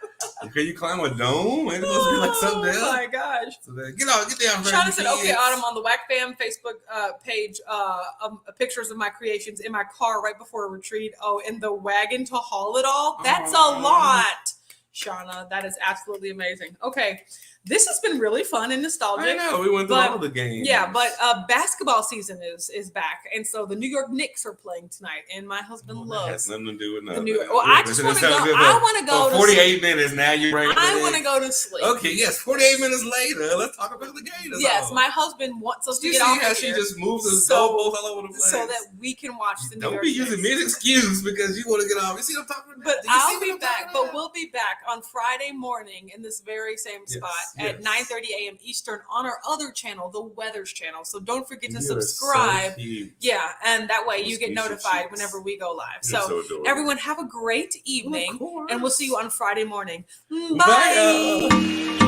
B: Can you climb a dome? Ain't it supposed to be like something else?
A: Oh my gosh!
B: So get down.
A: Shauna said, "Okay, Autumn, on the Whack Fam Facebook page, pictures of my creations in my car right before a retreat. Oh, in the wagon to haul it all. That's a lot." Shauna, that is absolutely amazing. Okay, this has been really fun and nostalgic.
B: I know, we went through all the games.
A: Yeah, but basketball season is back, and so the New York Knicks are playing tonight, and my husband loves.
B: That has nothing to do with nothing.
A: I just want to go. I want to go.
B: 48 minutes now. You bring.
A: I want to go to sleep.
B: Okay, yes. 48 minutes later, let's talk about the game.
A: Yes, my husband wants us to get off.
B: How she just moves the goalposts all over the place,
A: so that we can watch the New York.
B: Don't be using me as an excuse because you want to get off. You see what I'm talking about?
A: But I'll be back. But we'll be back on Friday morning in this very same spot at 9:30 a.m. Eastern on our other channel, the Weathers channel. So don't forget to subscribe. Yeah, and that way you get notified whenever we go live. So everyone have a great evening, and we'll see you on Friday morning. Bye.